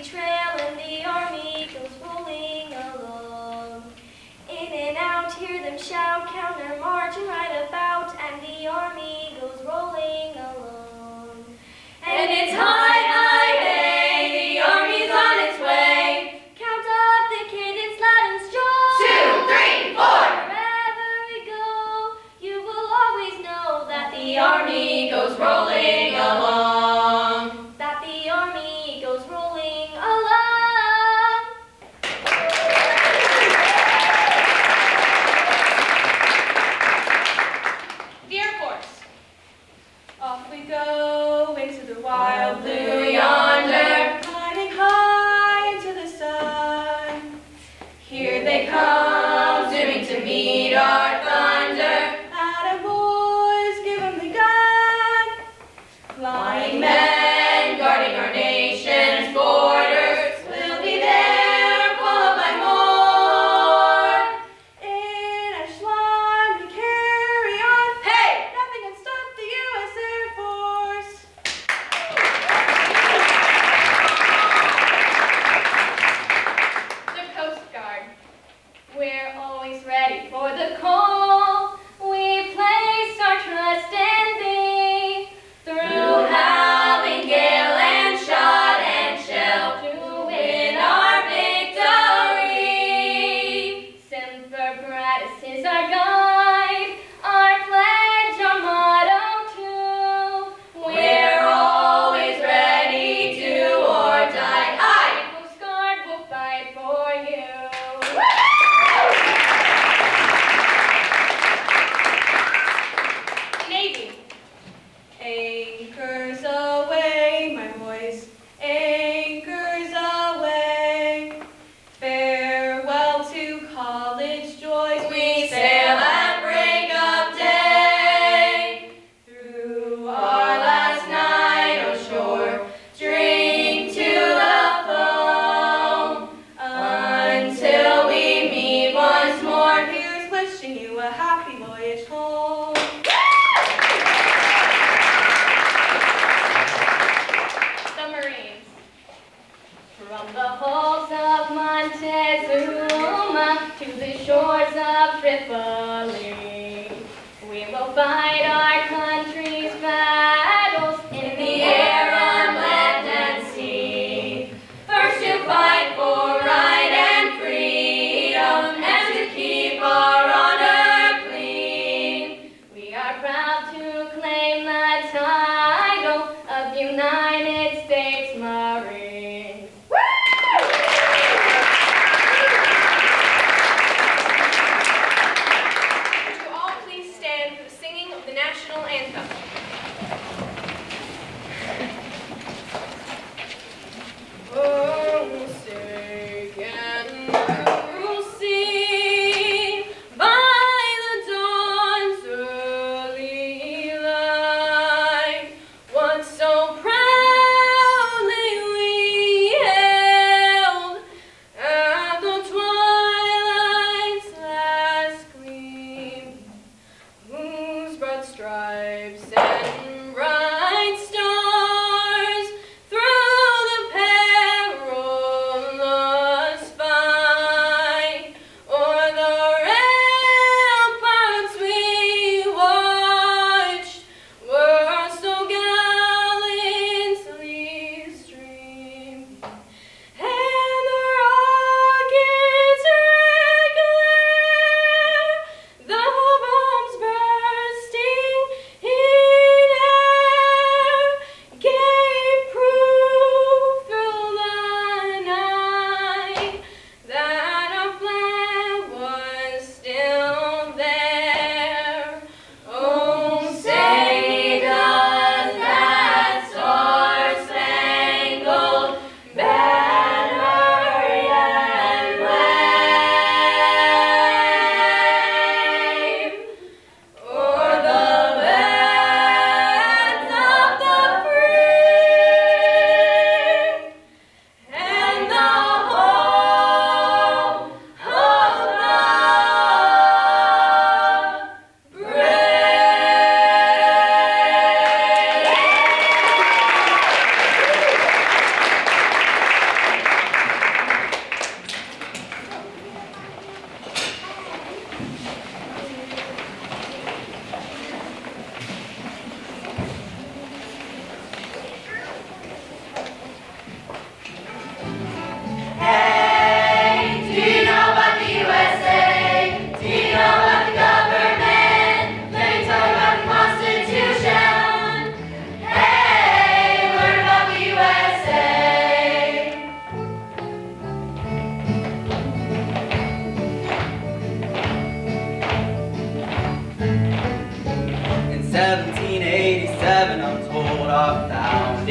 trail and the army goes rolling along. In and out, hear them shout, counter march and right about, and the army goes rolling along. And it's high, high, hey, the army's on its way. Count up the cannons loud and strong. 2, 3, 4. Wherever we go, you will always know that the army goes rolling along. That the army goes rolling along. The Air Force. Off we go into the wild blue yonder, climbing high into the sun. Here they come, zooming to meet our thunder. Atta boys, give 'em the gun. Flying men, guarding our nation's borders. We'll be there, followed by more. In a schwan we carry on. Hey, nothing can stop the U.S. Air Force. The Coast Guard. We're always ready for the call. We place our trust in thee. Through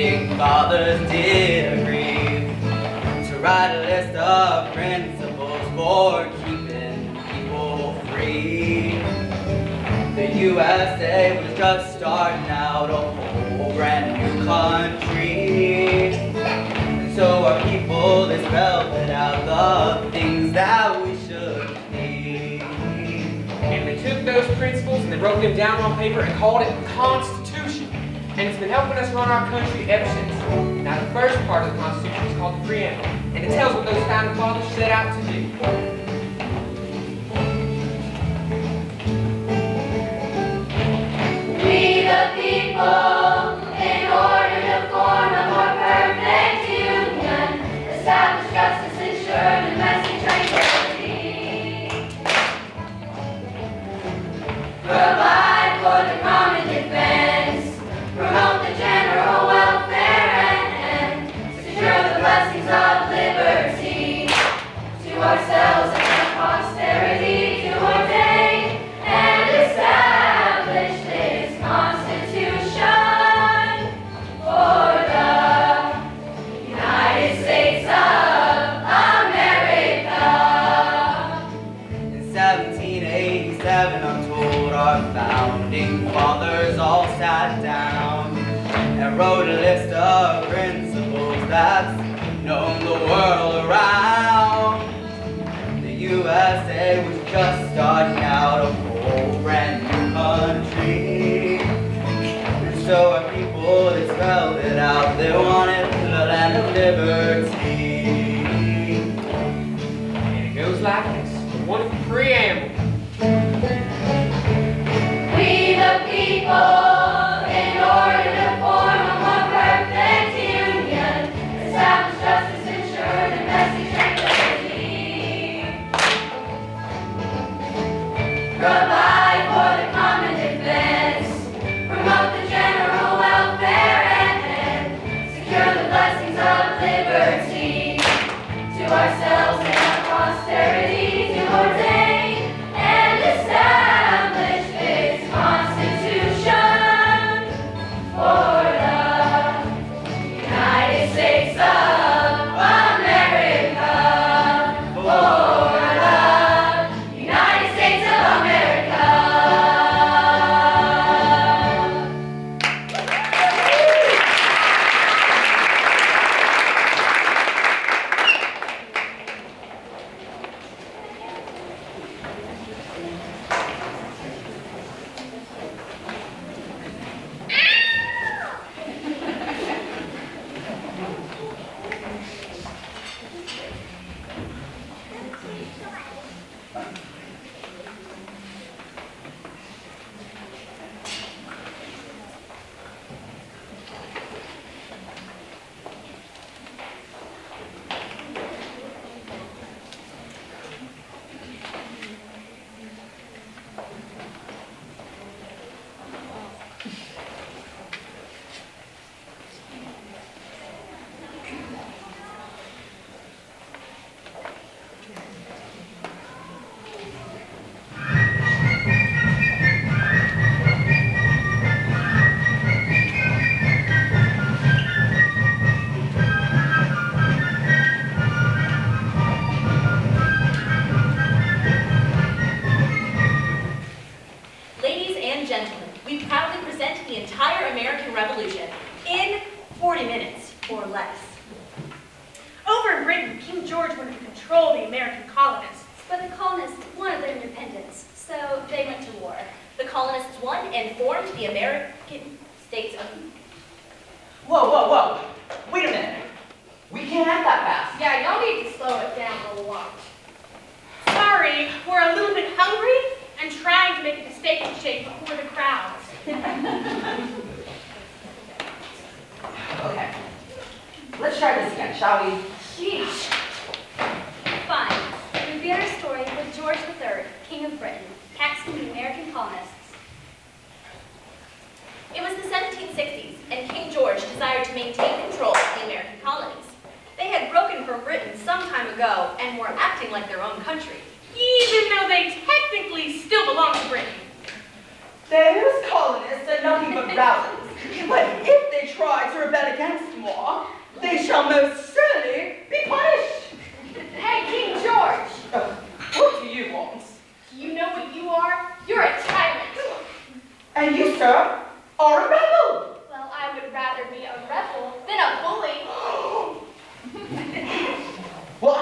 founding fathers did agree to write a list of principles for keeping people free. The USA was just starting out a whole brand new country. And so our people, they spelled it out, the things that we should be. And they took those principles and they wrote them down on paper and called it the Constitution. And it's been helping us run our country ever since. Now the first part of the Constitution is called the Preamble, and it tells what those founding fathers set out to do. We the people, in order to form a more perfect union, establish justice, ensure domestic tranquility, provide for the common defense, promote the general welfare, and secure the blessings of liberty to ourselves and our posterity, to ordain and establish this Constitution for the United States of America. In 1787, I'm told our founding fathers all sat down and wrote a list of principles that's known the world around. The USA was just starting out a whole brand new country. And so our people, they spelled it out, they wanted the land of liberty. And it goes like this, the wonderful preamble. We the people, in order to form a more perfect union, establish justice, ensure domestic tranquility, provide for the common defense, promote the general welfare, and secure the blessings of liberty to ourselves and our posterity, to ordain and establish this Constitution for the United States of America. For the United States of America. Ladies and gentlemen, we proudly present the entire American Revolution in 40 minutes or less. Over in Britain, King George wanted to control the American colonists. But the colonists wanted their independence, so they went to war. The colonists won and formed the American States of... Whoa, whoa, whoa. Wait a minute. We can't act that fast. Yeah, y'all need to slow it down a lot. Sorry, we're a little bit hungry and trying to make it to statement shape before the crowds. Okay. Let's try this again, shall we? Sheesh. Fine. We begin our story with George III, King of Britain, taxing the American colonists. It was the 1760s, and King George desired to maintain control of the American colonies. They had broken from Britain some time ago and were acting like their own country. Even though they technically still belong to Britain. Those colonists are nothing but rowdies. But if they try to rebel against war, they shall most certainly be punished. Hey, King George! What do you want? Do you know what you are? You're a tyrant. And you, sir, are a rebel. Well, I would rather be a rebel than a bully. Well,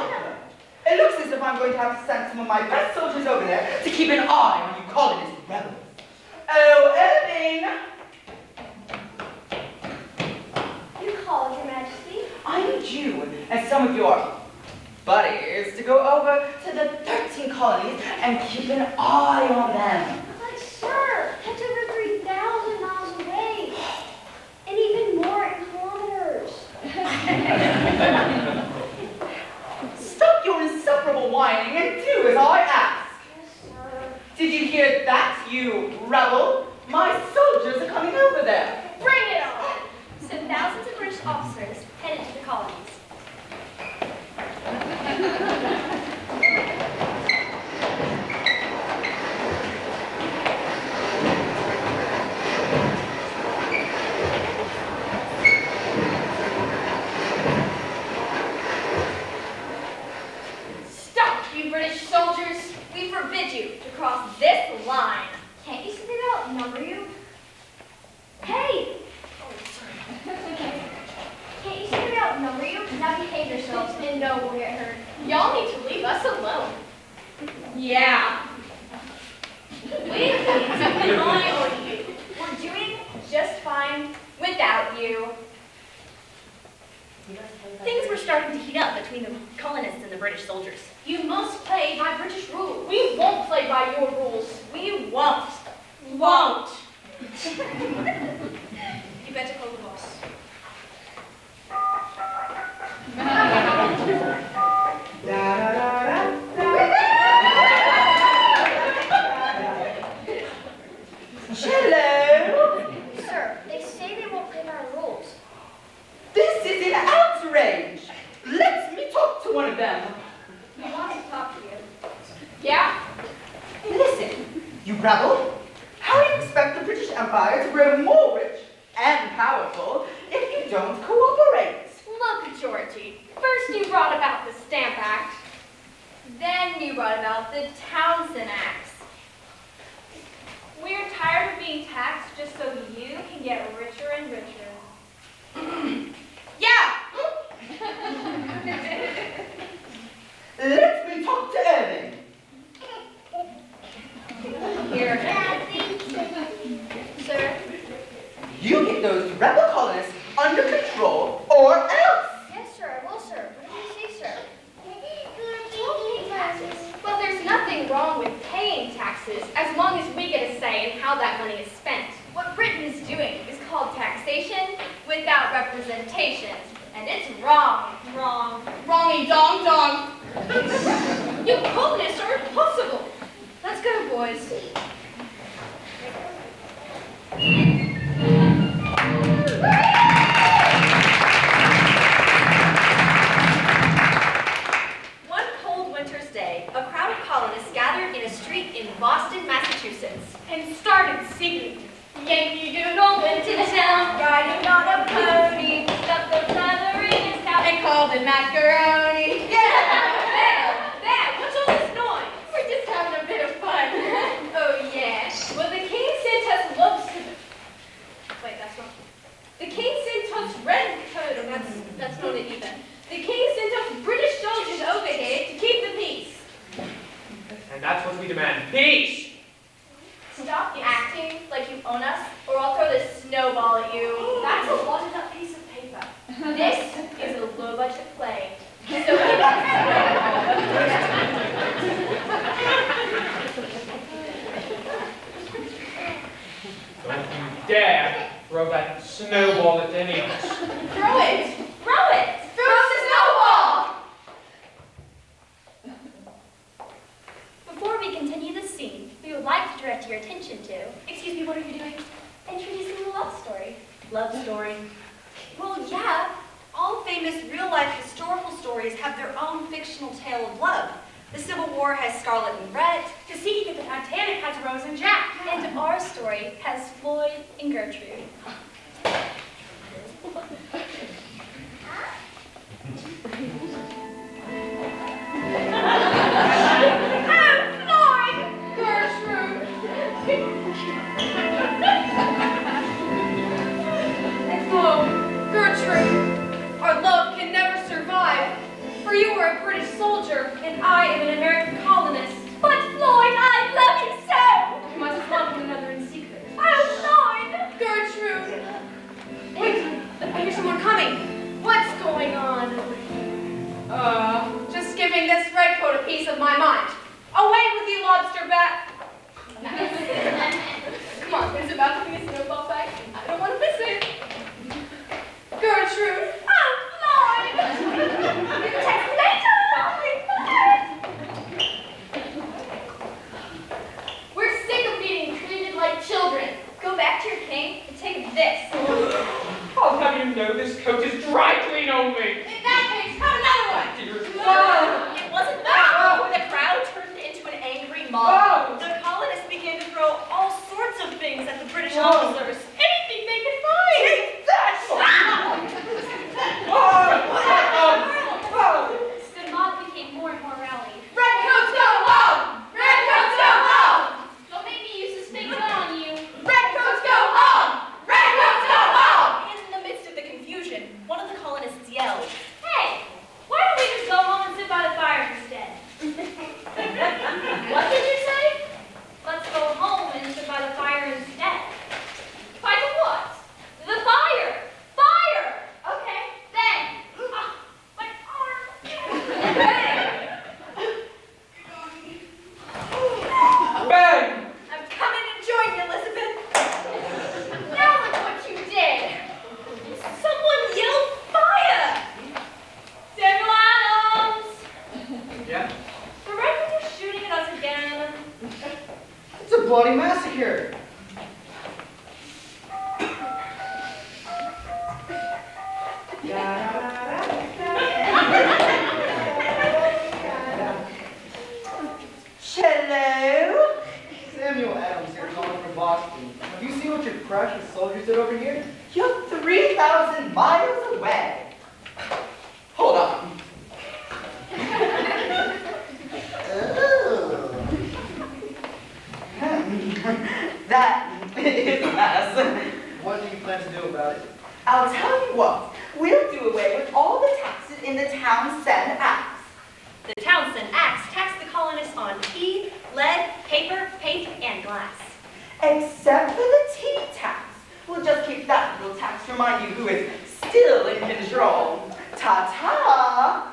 it looks as if I'm going to have to send some of my best soldiers over there to keep an eye on you colonist rebels. Oh, Irving! You called, Your Majesty? I need you and some of your buddies to go over to the 13 colonies and keep an eye on them. But sir, that's over 3,000 miles away. And even more in kilometers. Stop your insufferable whining and do as I ask. Yes, sir. Did you hear that, you rebel? My soldiers are coming over there. Bring it on! So thousands of British officers headed to the colonies. Stop, you British soldiers! We forbid you to cross this line. Can't you see they're outnumber you? Hey! Can't you see they outnumber you? Now behave yourselves and no one will get hurt. Y'all need to leave us alone. Yeah. Wait, am I or you? We're doing just fine without you. Things were starting to heat up between the colonists and the British soldiers. You must play by British rules. We won't play by your rules. We won't. Won't. You better call the boss. Hello? Sir, they say they won't play by our rules. This is an outrage. Let me talk to one of them. We want to talk to you. Yeah? Listen, you rebel. How do you expect the British Empire to grow more rich and powerful if you don't cooperate? Look, Georgie. First you brought about the Stamp Act. Then you brought about the Townsend Acts. We're tired of being taxed just so you can get richer and richer. Yeah! Let me talk to Irving. Here. Sir? You get those rebel colonists under control or else. Yes, sir, I will, sir. What do you say, sir? Well, there's nothing wrong with paying taxes as long as we get a say in how that money is spent. What Britain is doing is called taxation without representation. And it's wrong. Wrong. Wrongy dong dong. You colonists are impossible. Let's go, boys. One cold winter's day, a crowd of colonists gathered in a street in Boston, Massachusetts, and started singing. Yankee Doodle went to town, riding on a pony, stuffed the feather in his cap, and called it macaroni. Yeah! There! What's all this noise? We're just having a bit of fun. Oh, yeah. Well, the king sent us lobes to the... Wait, that's wrong. The king sent us red coat. Oh, that's not it either. The king sent us British soldiers over here to keep the peace. And that's what we demand. Peace! Stop acting like you own us, or I'll throw this snowball at you. That's a wadded up piece of paper. This is a low budget play. So Don't you dare throw that snowball at any of us. throw it! Throw it! Throw the snowball! Before we continue this scene, we would like to direct your attention to... Excuse me, what are you doing? Introducing the love story. Love story. Well, yeah. All famous real-life historical stories have their own fictional tale of love. The Civil War has Scarlet and Rhett. The Sea of the Titanic has Rose and Jack. And our story has Floyd and Gertrude. that I am an American colonist. But Floyd, I love you so! We must love one another in secret. Oh, Floyd! Gertrude! Wait, I hear someone coming. What's going on? Just giving this redcoat a piece of my mind. Away with you, lobster bat! Come on, there's about to be a snowball fight. I don't want to miss it. Gertrude! Oh, Floyd! Text me later! We're sick of being treated like children. Go back to your king and take this. I'll have you know this coat is dry clean only. In that case, have another one! It wasn't that when the crowd turned into an angry mob. The colonists began to throw all sorts of things at the British officers. Anything they could find. Take that! The mob became more and more rowdy. Redcoats go home! Redcoats go home! Don't make me use this big gun on you. Redcoats go home! Redcoats go home! In the midst of the confusion, one of the colonists yelled, Hey, why don't we just go home and sit by the fire instead? What did you say? Let's go home and sit by the fire instead. By the what? The fire! Fire! Okay, then. My arm. Bang! I'm coming to join you, Elizabeth. Now look what you did. Someone yelled fire. Samuel Adams! Yeah? The Redcoats are shooting at us again. It's a bloody massacre. Hello? Samuel Adams here calling from Boston. Have you seen what your precious soldiers did over here? You're 3,000 miles away. Hold on. That is a mess. What do you plan to do about it? I'll tell you what. We'll do away with all the taxes in the Townsend Acts. The Townsend Acts taxed the colonists on tea, lead, paper, paint, and glass. Except for the tea tax. We'll just keep that little tax to remind you who is still in control. Ta-ta!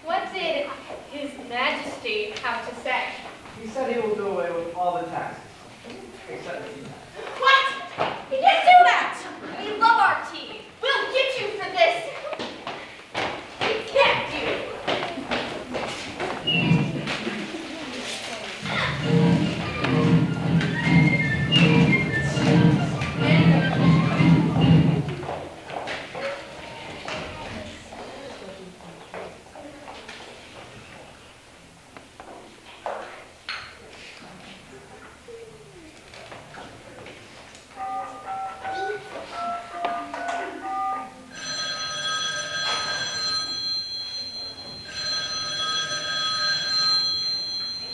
What did His Majesty have to say? He said he will do away with all the taxes. Except the tea tax. What? You can't do that! We love our tea. We'll get you for this. We can't do it.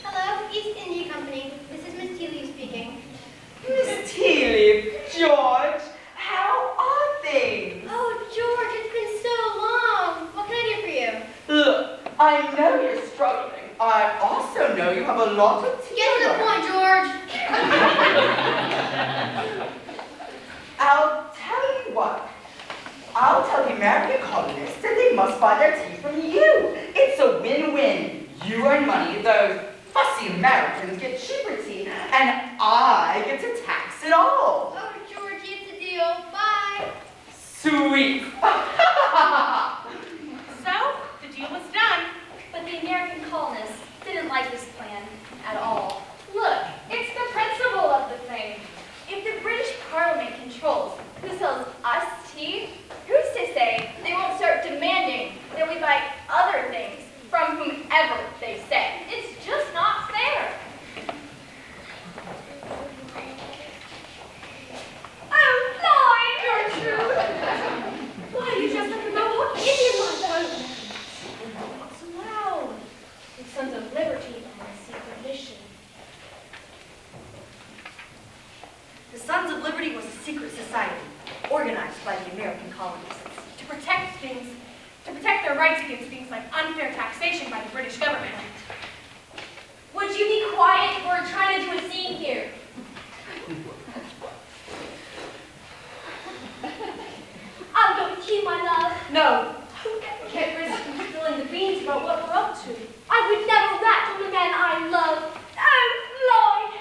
Hello, East India Company. This is Miss Teeley speaking. Miss Teeley, George, how are things? Oh, George, it's been so long. What can I do for you? Look, I know you're struggling. I also know you have a lot of tea. Get to the point, George. I'll tell you what. I'll tell the American colonists that they must buy their tea from you. It's a win-win. You earn money, those fussy Americans get cheaper tea, and I get to tax it all. Oh, George, it's a deal. Bye. Sweet. So, the deal was done. But the American colonists didn't like this plan at all. Look, it's the principle of the thing. If the British Parliament controls who sells us tea, who's to say they won't start demanding that we buy other things from whomever they say? It's just not fair. Oh, Floyd, Gertrude. Why, you their rights against things like unfair taxation by the British government. Would you be quiet? We're trying to do a scene here. I'll go with you, my love. No. Can't risk spilling the beans about what we're up to. I would never rat on the man I love. Oh, Lloyd!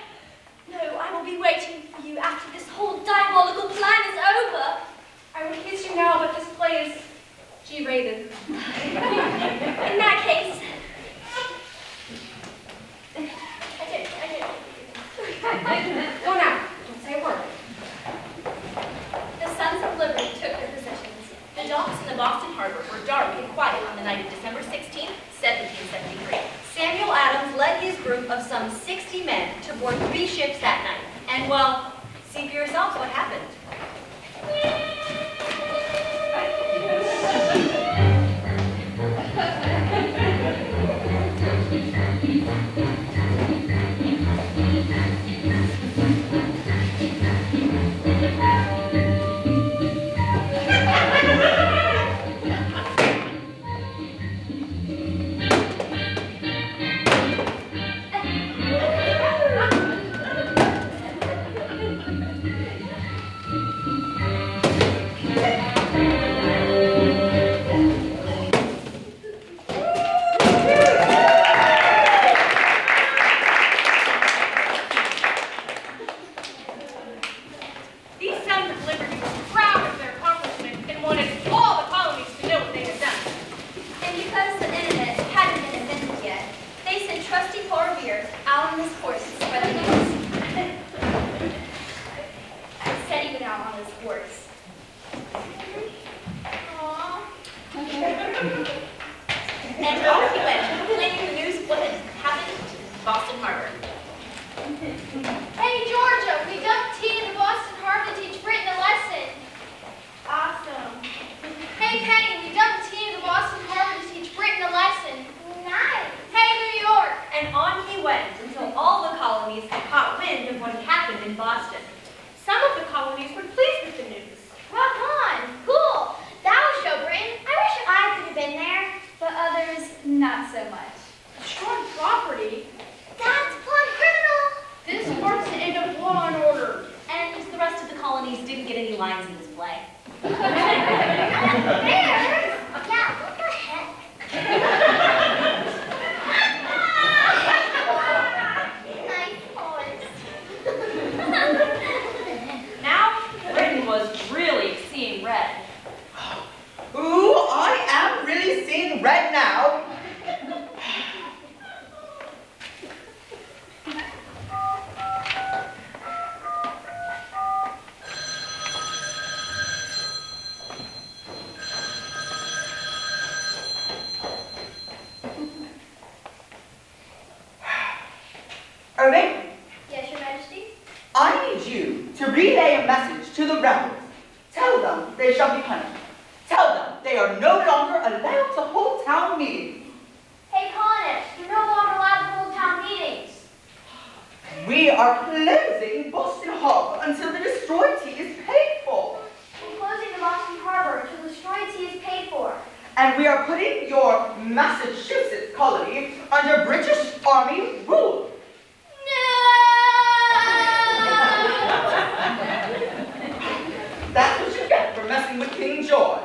No, I will be waiting for you after this whole diabolical plan is over. I would kiss you now, but this play is G-rated. In that case, Go now. Don't say a word. The Sons of Liberty took their positions. The docks in the Boston harbor were dark and quiet on the night of December 16, 1773. Samuel Adams led his group of some 60 men to board 3 ships that night. And, well, see for yourselves what happened. And off he went, proclaiming the news of what had happened to Boston Harbor. Hey, Georgia, we dumped tea in the Boston Harbor to teach Britain a lesson. Awesome. Hey, Penny, we dumped tea in the Boston Harbor to teach Britain a lesson. Nice. Hey, New York. And on he went until all the colonies had caught wind of what had happened in Boston. Some of the colonies were pleased with the news. Rock on. Cool. That was show Britain. I wish I could have been there. But others, not so much. Destroyed property. That's plumb criminal. This marks the end of law and order. And the rest of the colonies didn't get any lines in this play. There? Yeah, what the heck? Nice horse. Now, Britain was really seeing red. Ooh, I am really seeing red now. Irving, Yes, Your Majesty? I need you to relay a message to the rebels. Tell them they shall be punished. Tell them they are no longer allowed to hold town meetings. Hey, Connor, you're no longer allowed to hold town meetings. We are closing Boston Harbor until the destroyed tea is paid for. We're closing the Boston Harbor until the destroyed tea is paid for. And we are putting your Massachusetts colony under British Army rule. That's what you get for messing with King George.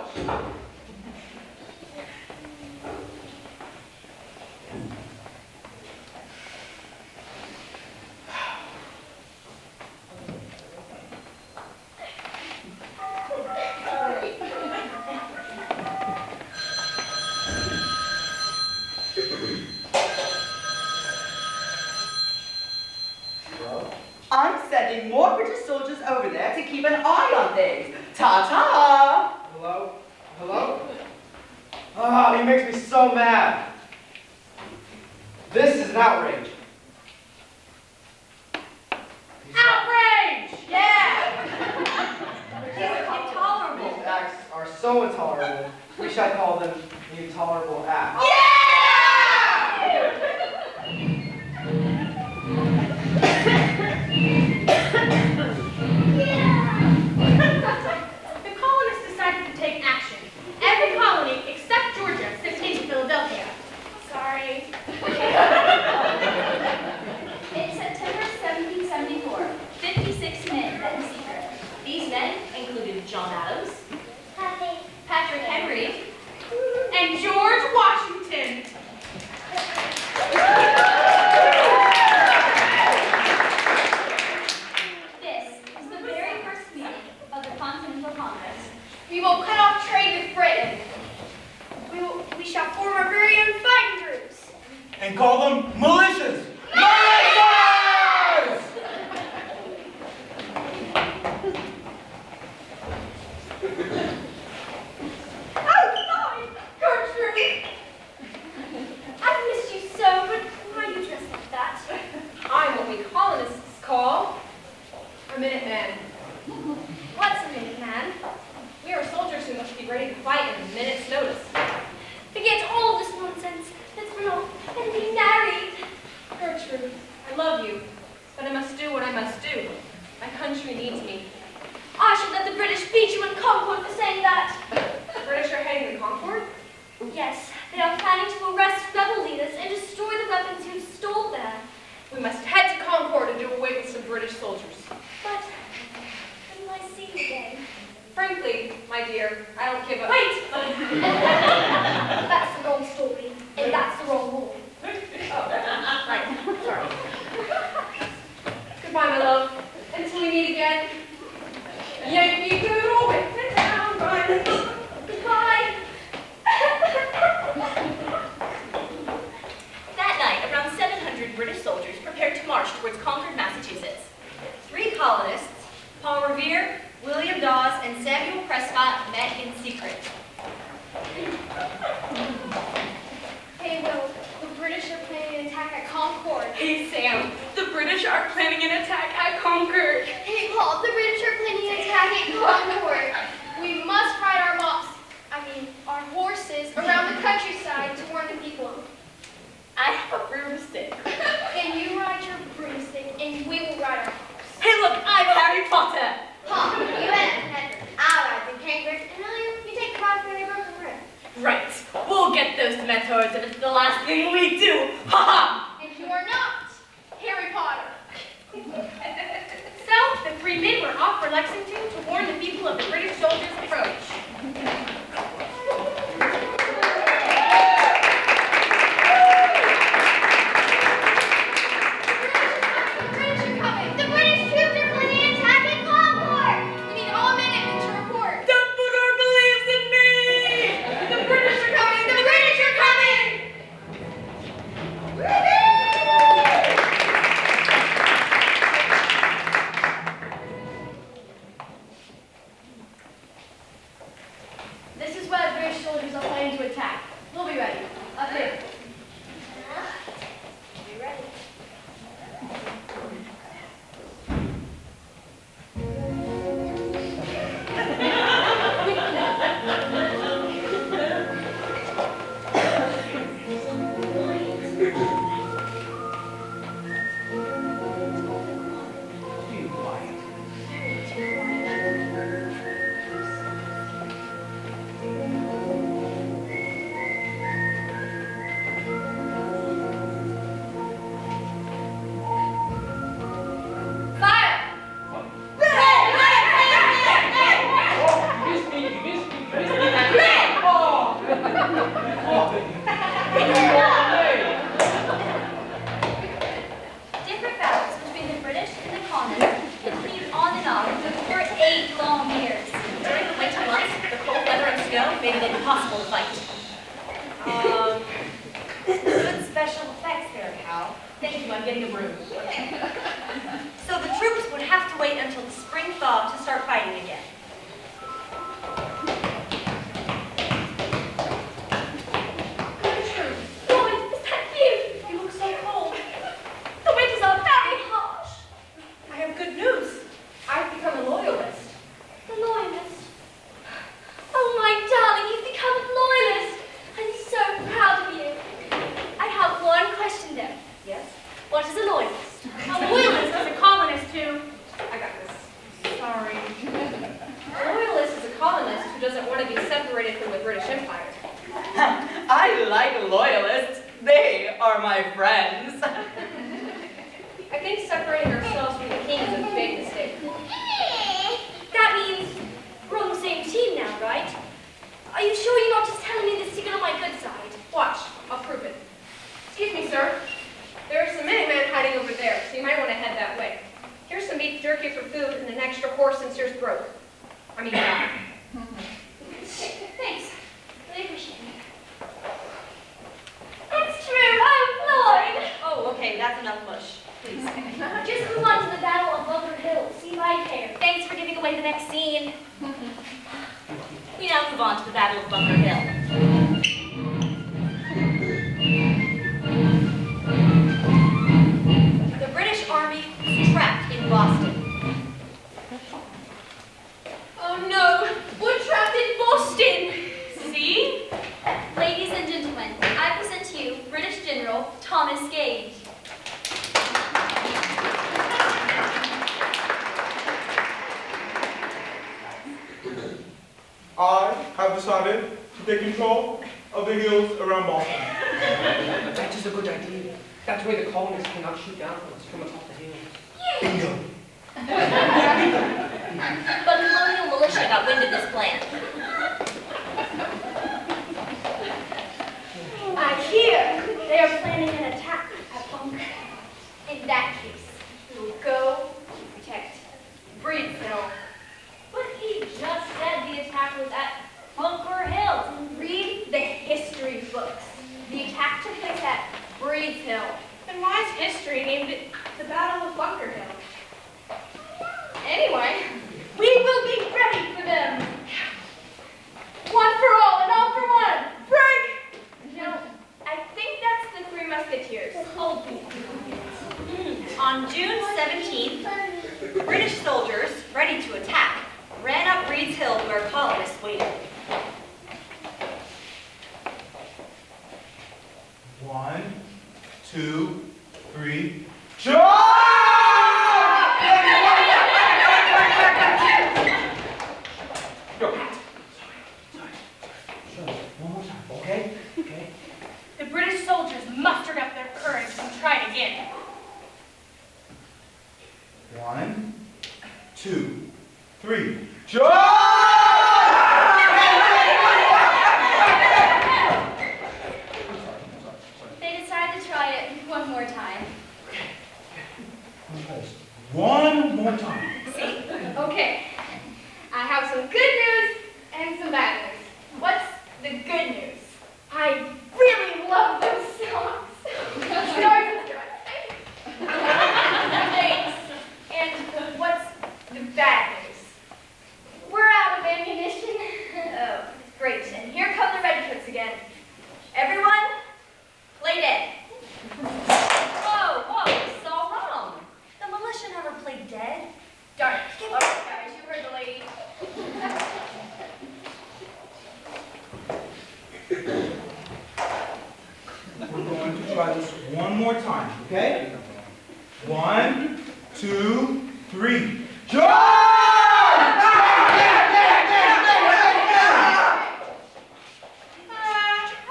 I'm sending more British soldiers over there to keep an eye on things. Ta-ta! Hello? Hello? Ah, he makes me so mad. This is an outrage. Outrage! Yeah! Intolerable. These acts are so intolerable. We should call them the intolerable acts. The colonists decided to take action. Every colony, except Georgia, That's the wrong story, and that's the wrong war. Right, sorry. Goodbye, my love. Until we meet again. Yankee Doodle with the town running. Goodbye. That night, around 700 British soldiers prepared to march towards Concord, Massachusetts. 3 colonists, Paul Revere, William Dawes, and Samuel Prescott, met in secret. Hey, Will, the British are planning an attack at Concord. Hey, Sam. The British are planning an attack at Concord. Hey, Paul, the British are planning an attack at Concord. We must ride our horses around the countryside to warn the people. I have a broomstick. And you ride your broomstick, and we will ride our horse. Hey, look, I'm Harry Potter. Paul, you and I'll ride the kangaroo, and you take the ride for the broken rib. Right. We'll get those Dementors if it's the last thing we do. Ha ha! And you are not Harry Potter. So, the 3 men were off for Lexington to warn the people of the British soldiers' approach. The British troops are planning an attack at Concord. We need all men to report. Dumbledore believes in me! The British are coming! The British are coming! This is where the British soldiers are planning to attack. We'll be ready. Up here. Be ready. Different battles between the British and the colonists continued on and on for 8 long years. During the winter months, the cold weather and snow made it impossible to fight. Good special effects there, Hal. Thank you, I'm getting a broom. So the troops would have to wait until the spring thaw to start fighting again. Woman, is that you? You look so cold. The winters are very harsh. I have good news. I've become a loyalist. The loyalist. Oh, my darling, you've become a loyalist. I'm so proud of you. I have one question, though. Yes? What is a loyalist? A loyalist is a colonist who... I got this. Sorry. A loyalist is a colonist who doesn't want to be separated from the British Empire. I like loyalists. They are my friends. I think separating ourselves from the king is a big mistake. That means we're on the same team now, right? Are you sure you're not just telling me this to get on my good side? Watch, I'll prove it. Excuse me, sir. There are some Minutemen hiding over there, so you might want to head that way. Here's some beef jerky for food and an extra horse since yours broke. I mean, yeah. Thanks. Really appreciate it. It's true, I'm Floyd. Oh, okay, that's enough mush. Please. Just move on to the Battle of Bunker Hill. See if I care. Thanks for giving away the next scene. We now move on to the Battle of Bunker Hill. The British Army was trapped in Boston. Oh no, we're trapped in Boston. See? Ladies and gentlemen, I present to you British General Thomas Gage. I have decided to take control of the hills around Boston. That is a good idea. That way the colonists cannot shoot down from us from atop the hills. Bingo. But colonial militia got wind of this plan. 2, 3. Go, Pat. Sorry. One more time, okay? Okay. The British soldiers mustered up their courage and tried again. 1, 2, 3. They decided to try it one more time. One more time. See? Okay. I have some good news and some bad news. What's the good news? I really love those songs. Stars and stripes. Thanks. And what's the bad news? We're out of ammunition. Oh, great. And here come the redcoats again. Everyone, play dead. Whoa, it's all wrong. The militia never played dead. Darn it. All right, guys, you heard the lady. We're going to try this one more time, okay? 1, 2, 3.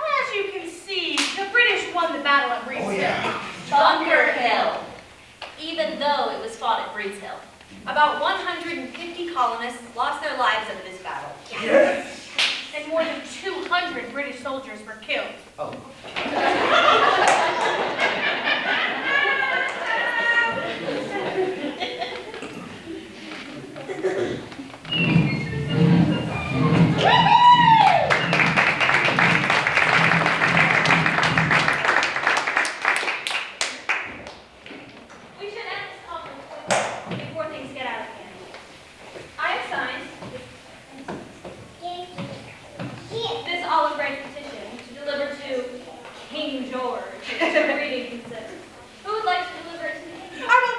As you can see, the British won the battle at Breed's Hill. Bunker Hill. Even though it was fought at Breed's Hill. About 150 colonists lost their lives in this battle. Yes! And more than 200 British soldiers were killed. Oh. We should end this conference before things get out of hand. I have signed this olive branch petition to deliver to King George to reading consent. Who would like to deliver it to me? I will.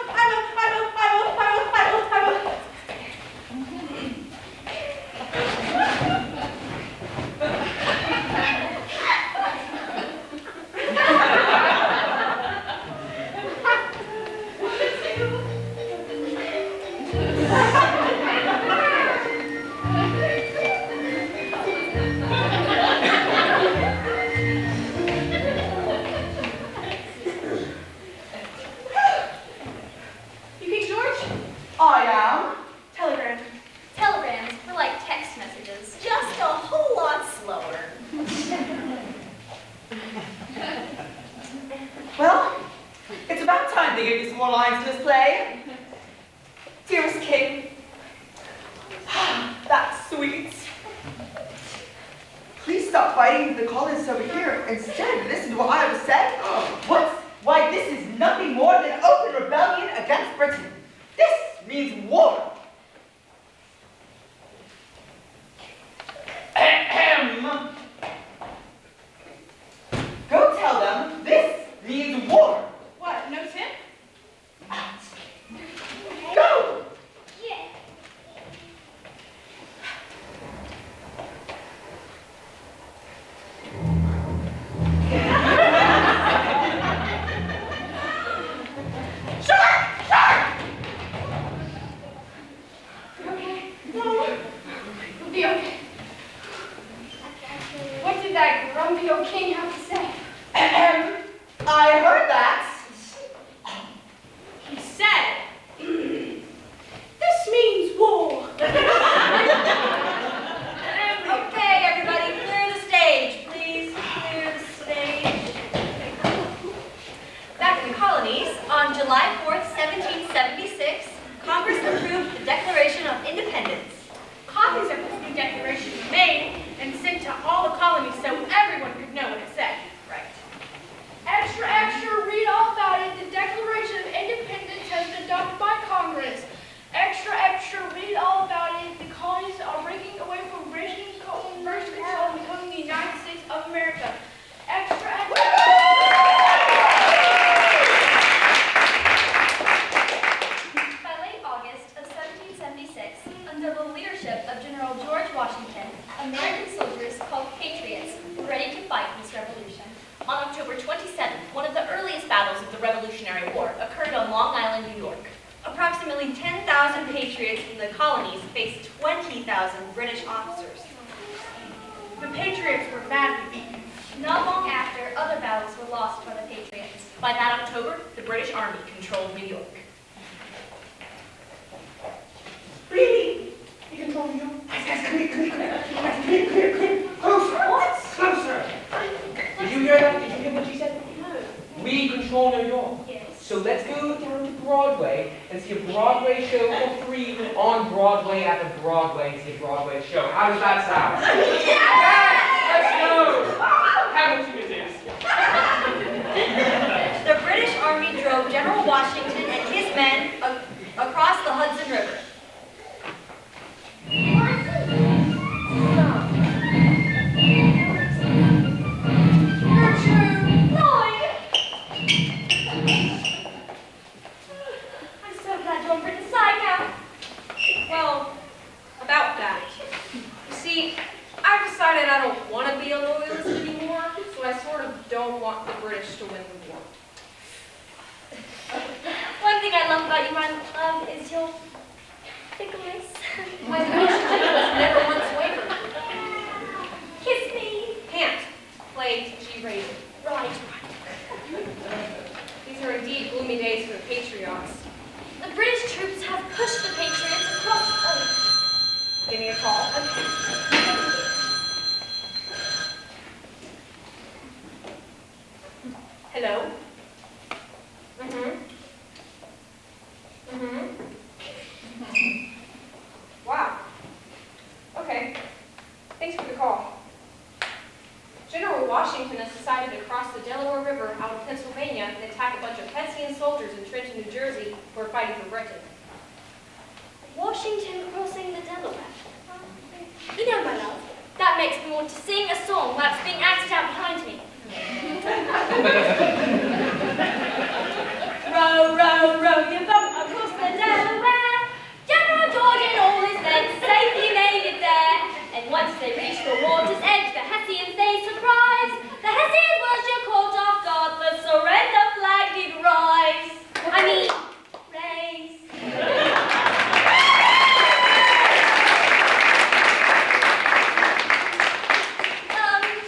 You King George? I am. Telegram. Telegrams were like text messages, just a whole lot slower. Well, it's about time they gave you some more lines to this play. Dearest King, that's sweet. Please stop fighting the colonists over here. Instead, listen to what I have said. Why, this is nothing more than open rebellion against Britain. This means war. Ahem. Go tell them this means war. What, no tip? Go! It'll be okay. What did that grumpy old king have to say? I heard that. He said, this means war. Okay, everybody, clear the stage, please. Clear the stage. Back in the colonies, on July 4th, 1776, Congress approved the Declaration of Independence. Copies of this new declaration were made and sent to all the colonies so everyone could know what it said. Right. Extra, extra, patriots from the colonies faced 20,000 British officers. The Patriots were badly beaten. Not long after, other battles were lost by the Patriots. By that October, the British Army controlled New York. Really? You can tell me, Yes, come here. Closer. What? Closer. Did you hear that? Did you hear what she said? No. We control New York. Yes. So let's go down to Broadway and see a Broadway show for free on Broadway at the Broadway and see a Broadway show. How does that sound? Yes! Let's go! Hamilton it is. The British Army drove General Washington and his men across the Hudson River. Well, about that. You see, I've decided I don't want to be a loyalist anymore, so I sort of don't want the British to win the war. One thing I love about you, my love, is your fickleness. My devotion to you has never once wavered. Kiss me. Can't. Play G-rated. Right. These are indeed gloomy days for the patriots. The British troops have pushed the Patriots across. Oh. Give me a call. Okay. Hello? Wow. Okay. Thanks for the call. General Washington has decided to cross the Delaware River out of Pennsylvania and attack a bunch of Hessian soldiers in Trenton, New Jersey, who are fighting for Britain. Washington crossing the Delaware. You know, my love, that makes me want to sing a song that's being acted out behind me. Row, row, row your boat across the Delaware. General George and all his men safely made it there. And once they reached the water's edge, the Hessians they surprised. The Hessians were sure caught off guard, the surrender flag did rise. Raise.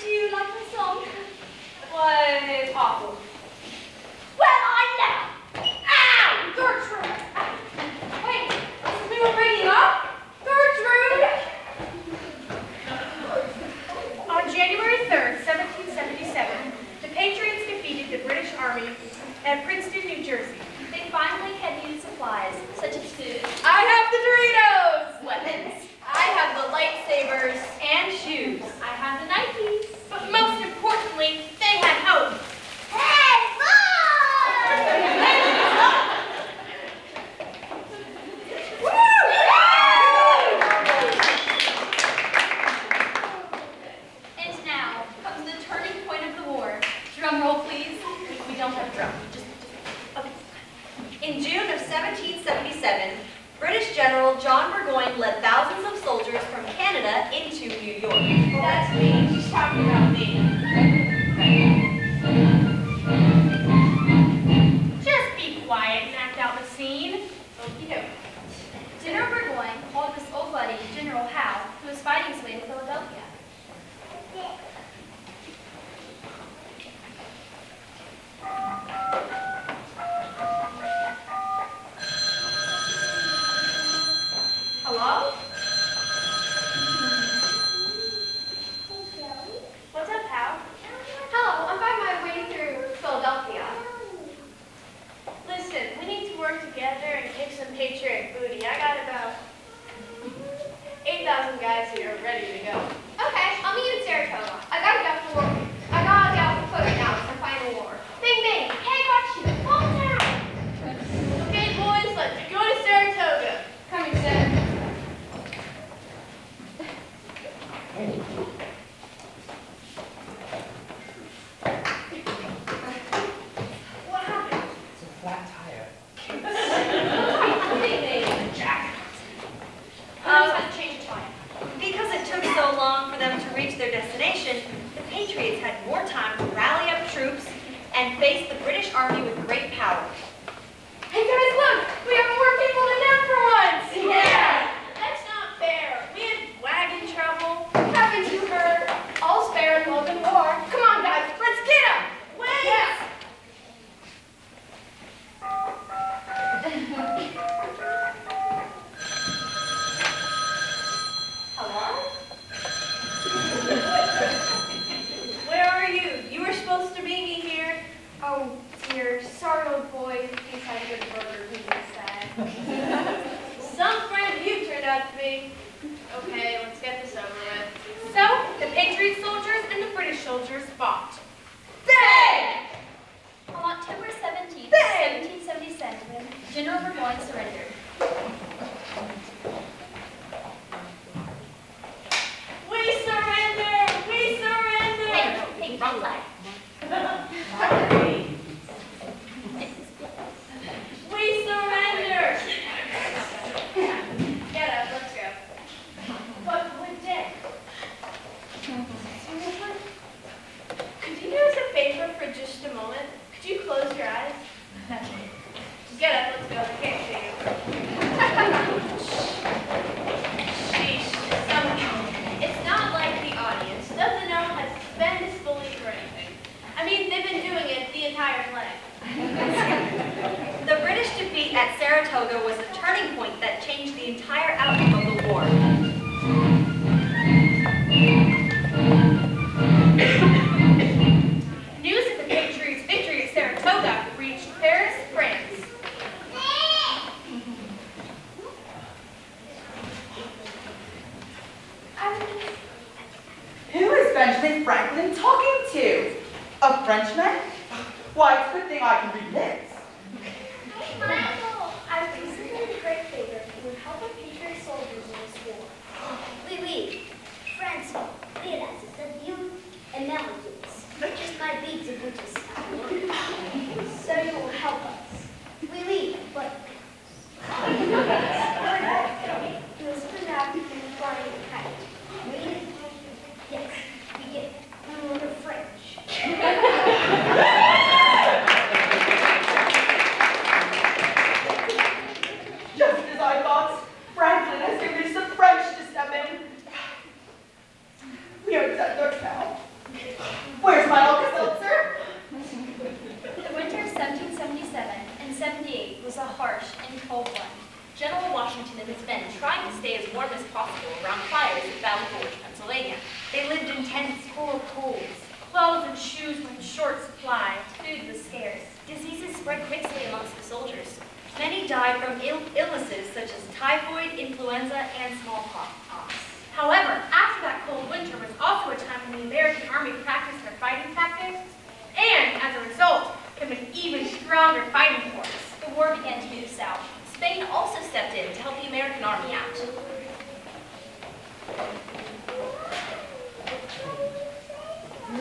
Do you like the song? What is awful? Well, I never. Ow! Gertrude! Wait, we were breaking up? Gertrude! On January 3rd, 1777, the Patriots defeated the British Army at Princeton, New Jersey. They finally had needed supplies, such as food. I have the Doritos! Weapons. I have the lightsabers and shoes. I have the Nikes. But most importantly, they had hope. Hey, And now comes the turning point of the war. Drum roll, please. We don't have a drum. Okay. In June of 1777, British General John Burgoyne led thousands of soldiers from Canada into New York. That's me. She's talking about me. Just be quiet and act out the scene. Okey-doke. General Burgoyne called his old buddy, General Howe, who was fighting his way to Philadelphia. Hello? What's up, Howe? Hello, I'm on my way through Philadelphia. Listen, we need to work together and kick some Patriot booty. I got about 8,000 guys here ready to go. Okay, I'll meet you in Saratoga. I gotta get for work. I gotta get off the foot right now. It's the final war. Bing, bing. Hey, watch you. Fall down. Okay, boys, let's go to Saratoga. Coming soon. What happened? It's a flat tire. Jack. Who's had to change the time? Because it took so long for them to reach their destination, the Patriots had more time to rally up troops and face the British Army with great power. Hey guys, look! We have more people than them for once! British soldiers fought. On October 17th, 1777, General Burgoyne surrendered. We surrender! We surrender! Hey, wrong flag. We surrender! Get up, let's go. What would Dick? Could you do us a favor for just a moment? Could you close your eyes? Get up, let's go. I can't see you. Sheesh, somehow. It's not like the audience doesn't know how to suspend disbelief or anything. I mean, they've been doing it the entire play. The British defeat at Saratoga was the turning point that changed the entire outcome of the war. News of the Patriots' victory at Saratoga reached Paris, France. Who is Benjamin Franklin talking to? A Frenchman? Why, it's a good thing I can read lips. I've considered a great favor who would help our patriot soldiers in this war. Oui. France realizes that you Americans just might be the British. So you will help us. Oui, but He was put out in flying kite. really? Yes, we get We're French. Just as I thought, Franklin has convinced the French to step in. We are settlers now. Where's my Alka-Seltzer? The winter of 1777 and 78 was a harsh and cold one. General Washington and his men tried to stay as warm as possible around fires at Valley Forge, Pennsylvania. They lived in tents full of coals. Clothes and shoes were in short supply. Food was scarce. Diseases spread quickly amongst the soldiers. Many died from illnesses such as typhoid, influenza, and smallpox. However, after that cold winter was also a time when the American Army practiced their fighting tactics, and as a result, became an even stronger fighting force. The war began to move south. Spain also stepped in to help the American Army out.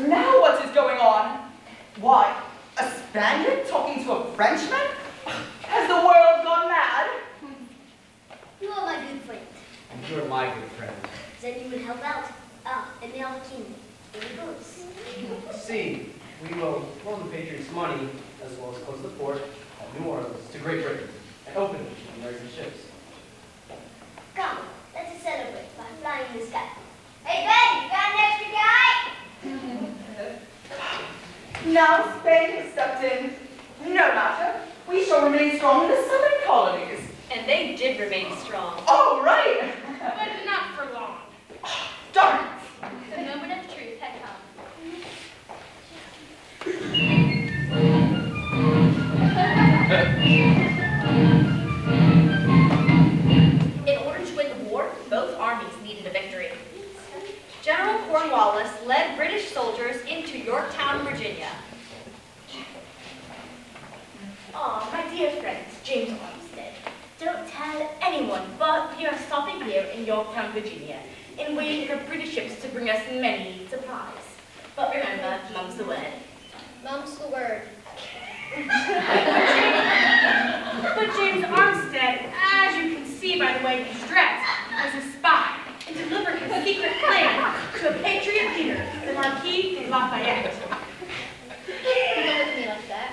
Now what is going on? Why, a Spaniard talking to a Frenchman? Has the world gone mad? you are my good friend. And you're my good friend. Then you will help out. American. Here it goes. See, we will loan the Patriots money as well as close the port at New Orleans to Great Britain and open it to American ships. Come, let's celebrate by flying in the sky. Hey Ben, you got an extra guy? Now Spain has stepped in. No matter, we shall remain strong in the southern colonies. And they did remain strong. Oh, right! But not for long. Darn it! The moment of truth had come. In order to win the war, both armies needed a victory. General Cornwallis led British soldiers into Yorktown, Virginia. Oh, my dear friends, James Armstead, don't tell anyone, but we are stopping here in Yorktown, Virginia, and waiting for British ships to bring us many supplies. But remember, mum's the word. Mum's the word. But James Armstead, as you can see by the way he's dressed, was a spy and delivered his secret plan to a patriot leader, the Marquis de Lafayette. Don't look at me like that.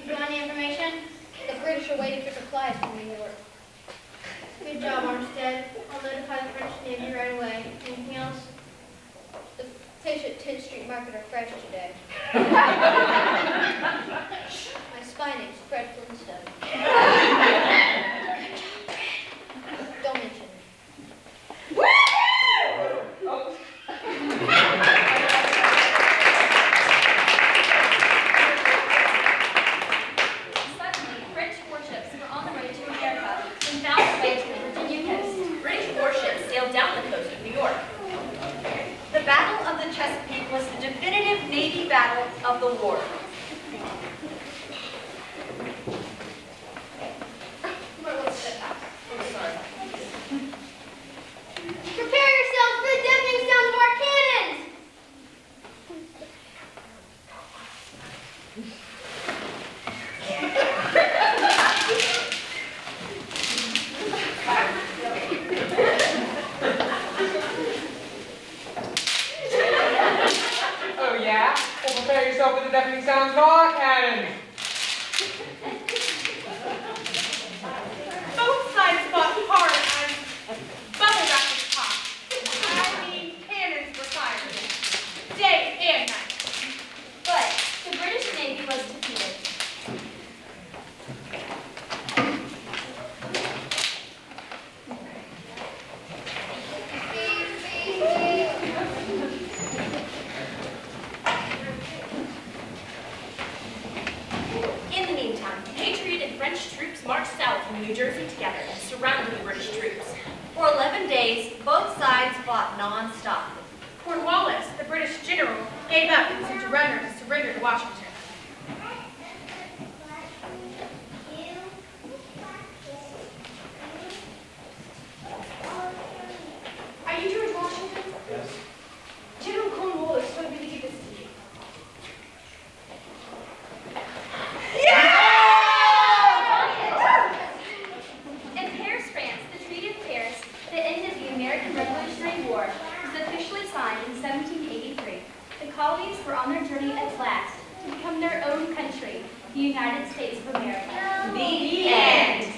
You want any information? The British are waiting for supplies from New York. Good job, Armstead. I'll notify the French Navy right away. Anything else? The fish at 10th Street Market are fresh today. My spy name's Fred Flintstone. Don't mention it. Suddenly, French warships were on their way to America and found their way to the Virginia coast. British warships sailed down the coast of New York. The Battle of the Chesapeake was the the war. Prepare yourselves for the deafening sound of our cannons! Oh yeah? Well, prepare yourself for the deafening sounds of our cannons. Both sides fought hard and bubble wrap was popped. I mean, cannons were fired, day and night. But the British Navy was defeated. In the meantime, Patriot and French troops marched south from New Jersey together and surrounded the British troops. For 11 days, both sides fought non-stop. Cornwallis, the British general, gave up and sent a runner to surrender to Washington. Are you George Washington? Yes. General Cornwallis told me to give this to you. In Paris, France, the Treaty of Paris that ended the American Revolutionary War was officially signed in 1783. The colonies were on their journey at last to become their own country, the United States of America. The end.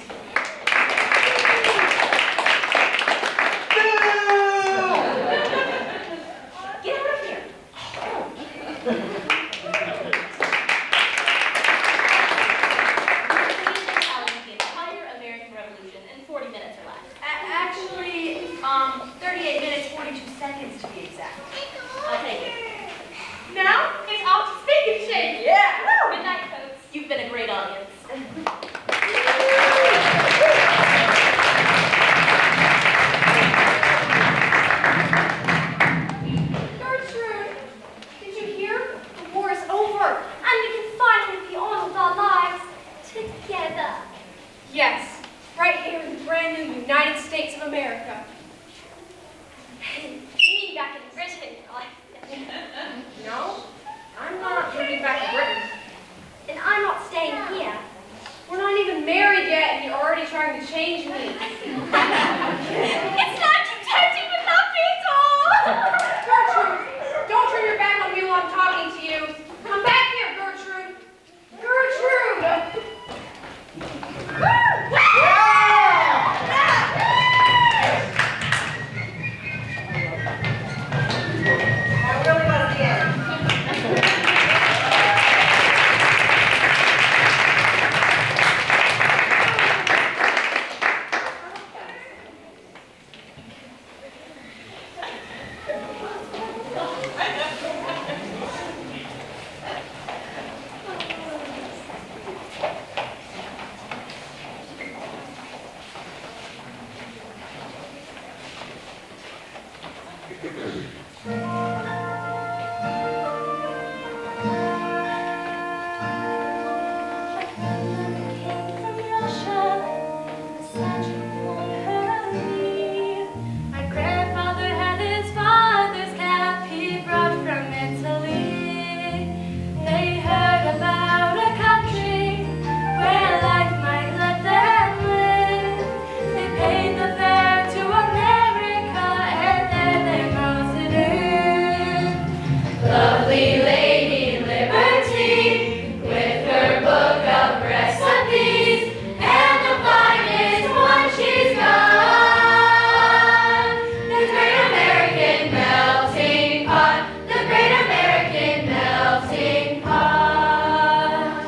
Get out of here. The entire American Revolution in 40 minutes or less. Actually, 38 minutes, 42 seconds to be exact. I'll take it. Now, it's off to speak and shake. Yeah. Good night, folks. You've been a great audience. Gertrude, did you hear? The war is over, and we can finally be on with our lives together. Yes, right here in the brand new United States of America. Me back in Britain. No, I'm not moving back to Britain. And I'm not staying here. We're not even married yet, and you're already trying to change me. It's like you touching but not me at all. Gertrude, don't turn your back on me while I'm talking to you. Come back here, Gertrude. Gertrude! That really was the end. My grandfather had his father's cap he brought from Italy. They heard about a country where life might let them live. They paid the fare to America and there they melted in. Lovely Lady Liberty with her book of recipes and the finest one she's got. The Great American Melting Pot, the Great American Melting Pot.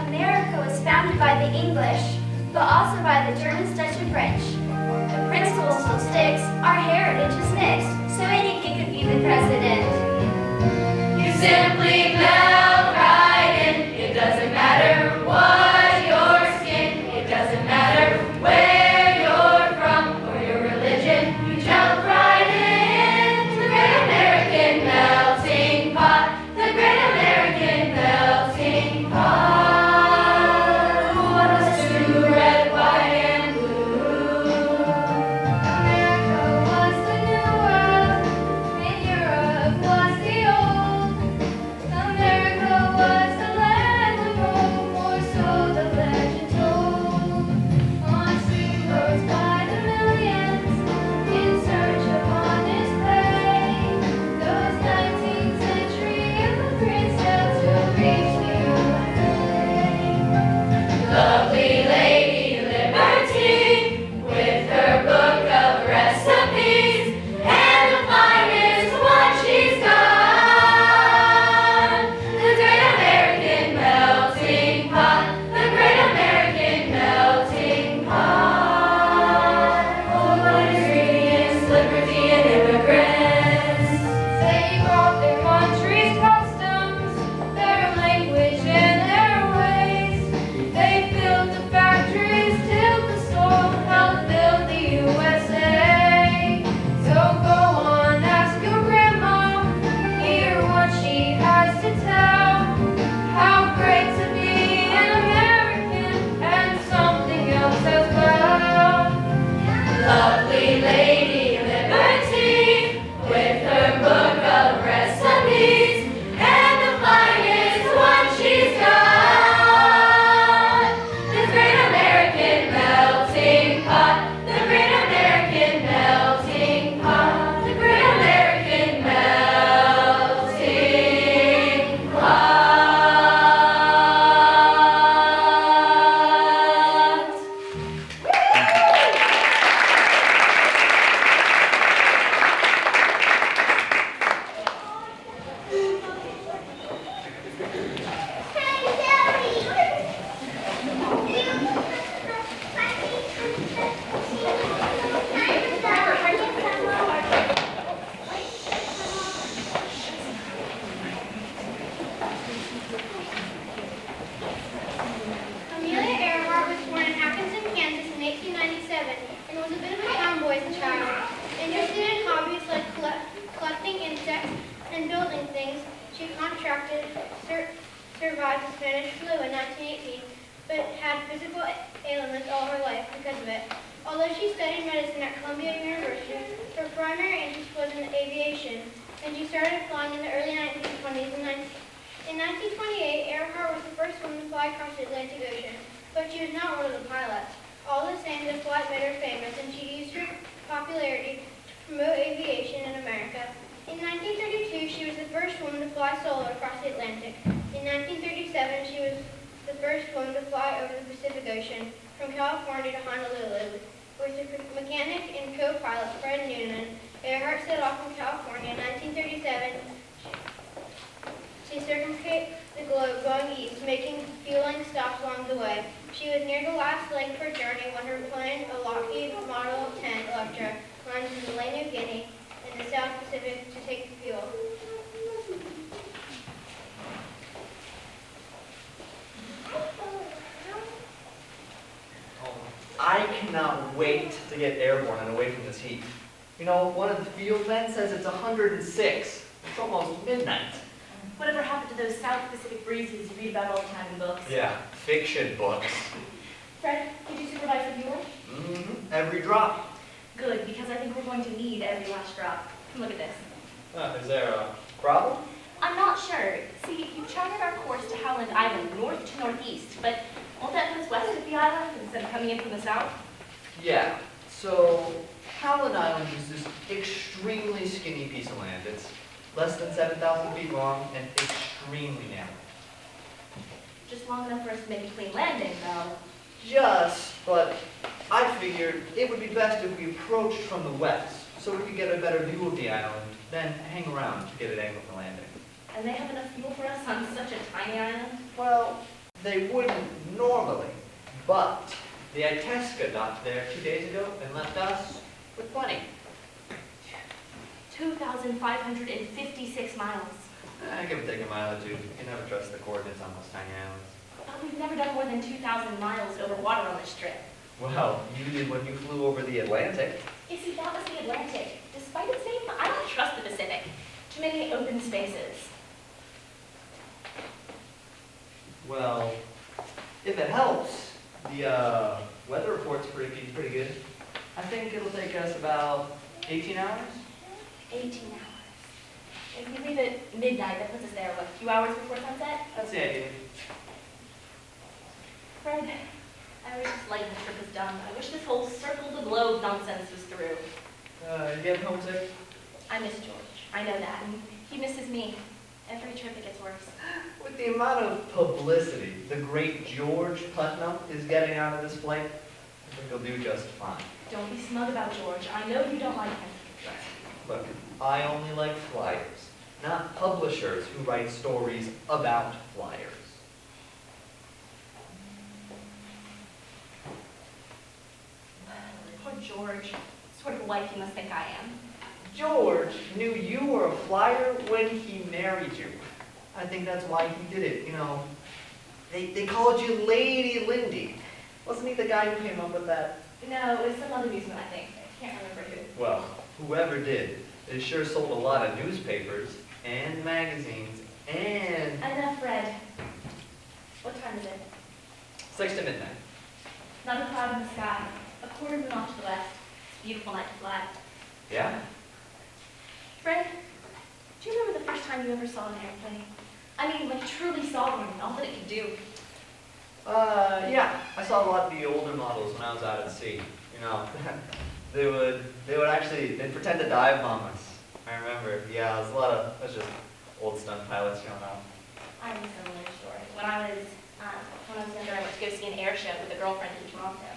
America was founded by the English, but also by the Germans, Dutch, and French. The principle still sticks, our heritage is mixed, so any kid could be the president. You simply melt right in, it doesn't matter what your skin, it doesn't matter where you're from or your religion, you jump right in. The Great American Melting Pot, the Great American She survived the Spanish flu in 1918, but had physical ailments all her life because of it. Although she studied medicine at Columbia University, her primary interest was in aviation, and she started flying in the early 1920s. In 1928, Earhart was the first woman to fly across the Atlantic Ocean, but she was not one of the pilots. All the same, the flight made her famous, and she used her popularity to promote aviation in America. In 1932, she was the first woman to fly solo across the Atlantic. In 1937, she was the first woman to fly over the Pacific Ocean from California to Honolulu. With her mechanic and co-pilot Fred Noonan, Earhart set off from California in 1937 to circumnavigate the globe going east, making fueling stops along the way. She was near the last leg of her journey when her plane, a Lockheed Model 10 Electra, landed in New Guinea in the South Pacific to take fuel. I cannot wait to get airborne and away from this heat. You know, one of the field men says it's 106. It's almost midnight. Whatever happened to those South Pacific breezes you read about all the time in books? Yeah, fiction books. Fred, did you supervise the fuel? Mm-hmm. Every drop. Good, because I think we're going to need every last drop. Look at this. Is there a problem? I'm not sure. See, you charted our course to Howland Island, north to northeast, but won't that put us west of the island instead of coming in from the south? Yeah, so Howland Island is this extremely skinny piece of land. It's less than 7,000 feet long and extremely narrow. Just long enough for us to make a clean landing, though. Just, but I figured it would be best if we approached from the west, so we could get a better view of the island, then hang around to get an angle for landing. And they have enough fuel for us on such a tiny island? Well, they wouldn't normally, but the Itasca docked there 2 days ago and left us with plenty. 2,556 miles. Give or take a mile or two. You can never trust the coordinates on those tiny islands. But we've never done more than 2,000 miles over water on this trip. Well, you did when you flew over the Atlantic. You see, that was the Atlantic. Despite its name, I don't trust the Pacific. Too many open spaces. Well, if it helps, the weather report's pretty good. I think it'll take us about 18 hours. 18 hours. If we leave at midnight, that puts us there, what, a few hours before sunset? That's the idea. Fred, I wish this lightning trip was done. I wish this whole circle the globe nonsense was through. You getting homesick? I miss George. I know that. And he misses me. Every trip it gets worse. With the amount of publicity the great George Putnam is getting out of this flight, I think he'll do just fine. Don't be smug about George. I know you don't like him. Look, I only like flyers, not publishers who write stories about flyers. Poor George. Sort of a wife you must think I am. George knew you were a flyer when he married you. I think that's why he did it. You know, they called you Lady Lindy. Wasn't he the guy who came up with that? No, it was some other newsman, I think. I can't remember who. Well, whoever did, it sure sold a lot of newspapers and magazines and... Enough, Fred. What time is it? 6 to midnight. Not a cloud in the sky. A quarter moon off to the west. It's a beautiful night to fly. Yeah? Fred, do you remember the first time you ever saw an airplane? I mean, like truly saw one and all that it could do. Yeah. I saw a lot of the older models when I was out at sea. You know, they'd pretend to dive bomb us. I remember, yeah, it was just old stunt pilots showing up. I have a similar story. When I was younger, I went to go see an air show with a girlfriend in Toronto.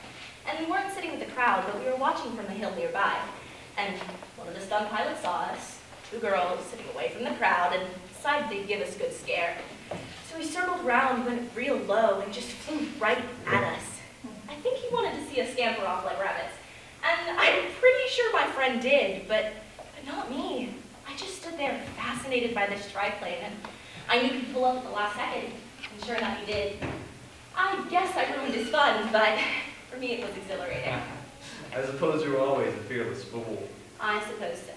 And we weren't sitting with the crowd, but we were watching from the hill nearby. And one of the stunt pilots saw us, 2 girls sitting away from the crowd, and decided they'd give us a good scare. So he circled around, went real low, and just flew right at us. I think he wanted to see us scamper off like rabbits. And I'm pretty sure my friend did, but not me. I just stood there fascinated by this triplane, and I knew he'd pull up at the last second, and sure enough he did. I guess I ruined his fun, but for me it was exhilarating. I suppose you were always a fearless fool. I suppose so.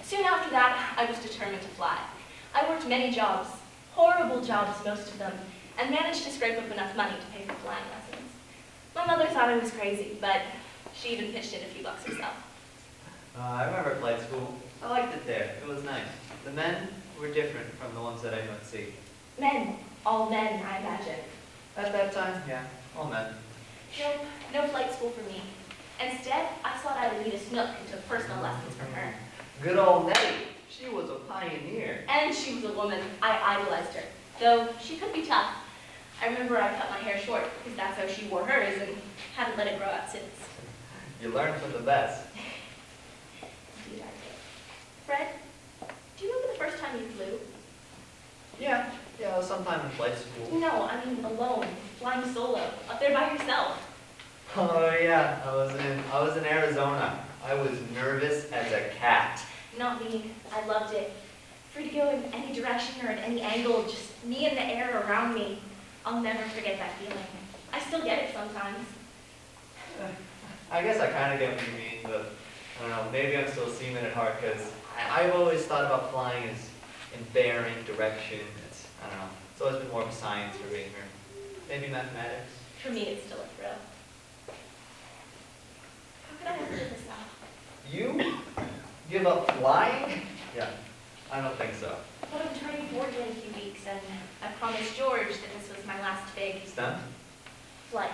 Soon after that, I was determined to fly. I worked many jobs, horrible jobs, most of them, and managed to scrape up enough money to pay for flying lessons. My mother thought I was crazy, but she even pitched in a few bucks herself. I remember flight school. I liked it there. It was nice. The men were different from the ones that I know at sea. Men, all men, I imagine. At that time, yeah, all men. Nope, no flight school for me. Instead, I sought out Anita Snook and took personal lessons from her. Good old Nettie. She was a pioneer. And she was a woman. I idolized her, though she could be tough. I remember I cut my hair short because that's how she wore hers and haven't let it grow out since. You learned from the best. Indeed, I did. Fred, do you remember the first time you flew? Yeah, it was sometime in flight school. No, I mean alone, flying solo, up there by yourself. Oh yeah, I was in Arizona. I was nervous as a cat. Not me. I loved it. Free to go in any direction or at any angle, just me and the air around me. I'll never forget that feeling. I still get it sometimes. I guess I kind of get what you mean, but I don't know, maybe I'm still a seaman at heart because I've always thought about flying as in bearing, direction. I don't know, it's always been more of a science for me, or maybe mathematics. For me, it's still a thrill. How could I ever give this up? You give up flying? Yeah, I don't think so. But I'm turning 40 in a few weeks, and I promised George that this was my last big Stunt? flight.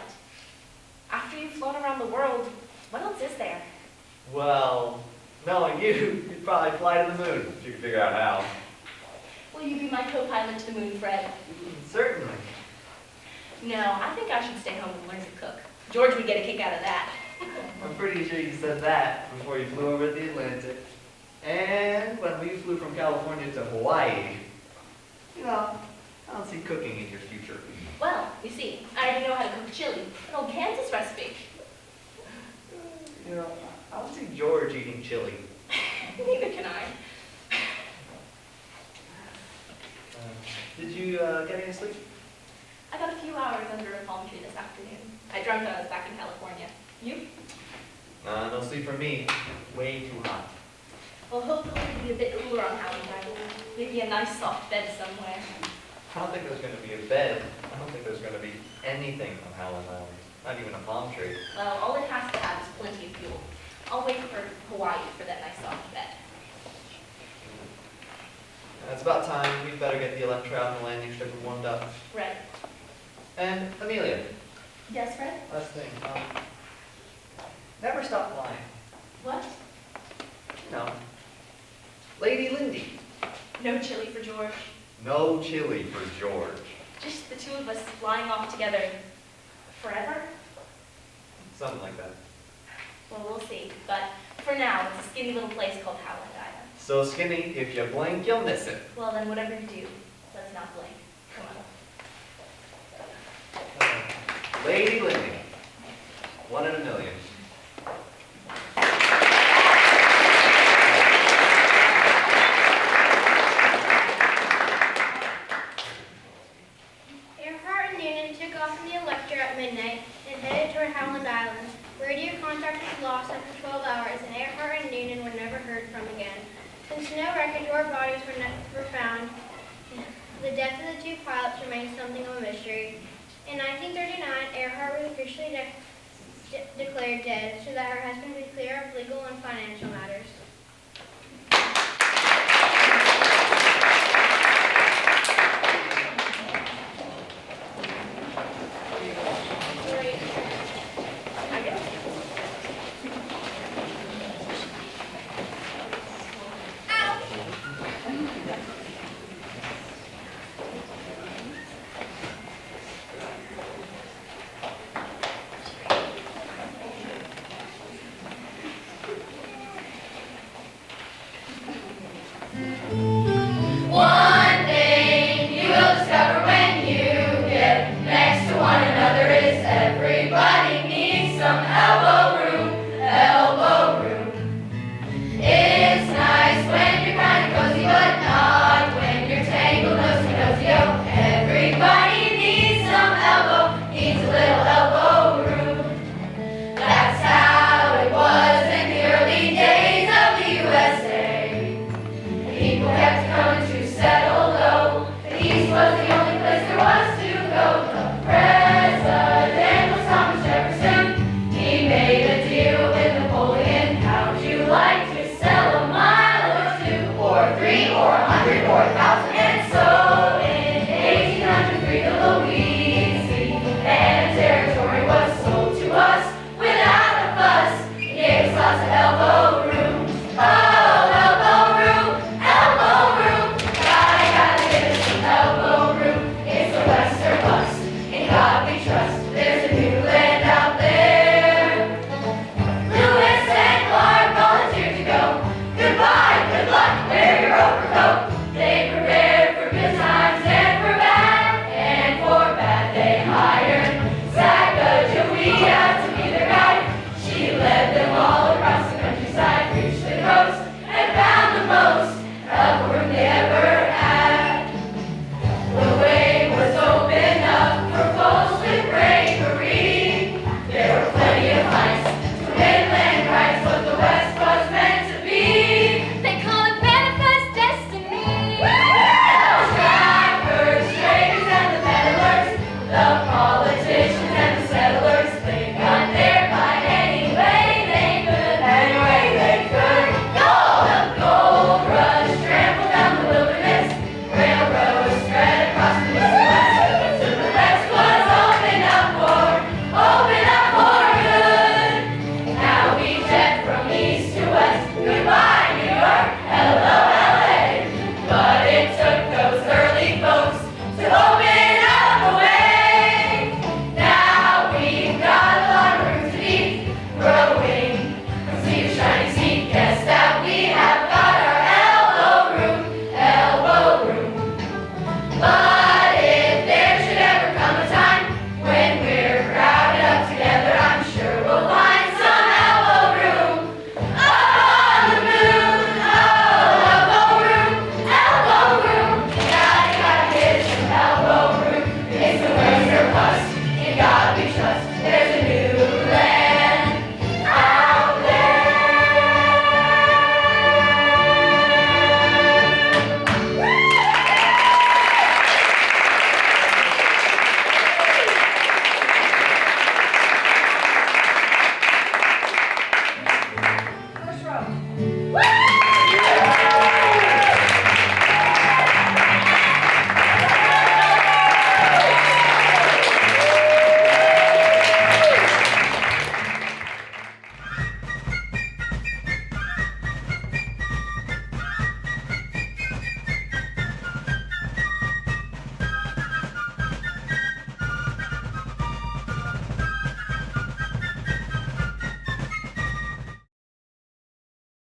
After you've flown around the world, what else is there? Well, knowing you, you'd probably fly to the moon if you could figure out how. Will you be my co-pilot to the moon, Fred? Certainly. No, I think I should stay home and learn to cook. George would get a kick out of that. I'm pretty sure you said that before you flew over the Atlantic. And when we flew from California to Hawaii, you know, I don't see cooking in your future. Well, you see, I already know how to cook chili, an old Kansas recipe. You know, I don't see George eating chili. Neither can I. Did you get any sleep? I got a few hours under a palm tree this afternoon. I dreamt I was back in California. You? No sleep for me. Way too hot. Well, hopefully it'll be a bit cooler on Howland Island. Maybe a nice soft bed somewhere. I don't think there's going to be a bed. I don't think there's going to be anything on Howland Island. Not even a palm tree. Well, all it has to have is plenty of fuel. I'll wait for Hawaii for that nice soft bed. It's about time. We'd better get the Electra and the landing strip warmed up. Red. And Amelia, Yes, Fred? last thing. Never stop flying. What? No. Lady Lindy. No chili for George. No chili for George. Just the two of us flying off together forever? Something like that. Well, we'll see. But for now, it's a skinny little place called Howland Island. So skinny, if you blink, you'll miss it. Well, then whatever you do, let's not blink. Come on. Lady Lindy. 1 in a million. Earhart and Noonan took off from the Electra at midnight and headed toward Howland Island. Radio contact was lost after 12 hours, and Earhart and Noonan were never heard from again. Since no wreckage or bodies were found, the death of the two pilots remains something of a mystery. In 1939, Earhart was officially declared dead, so that her husband would clear up legal and financial matters.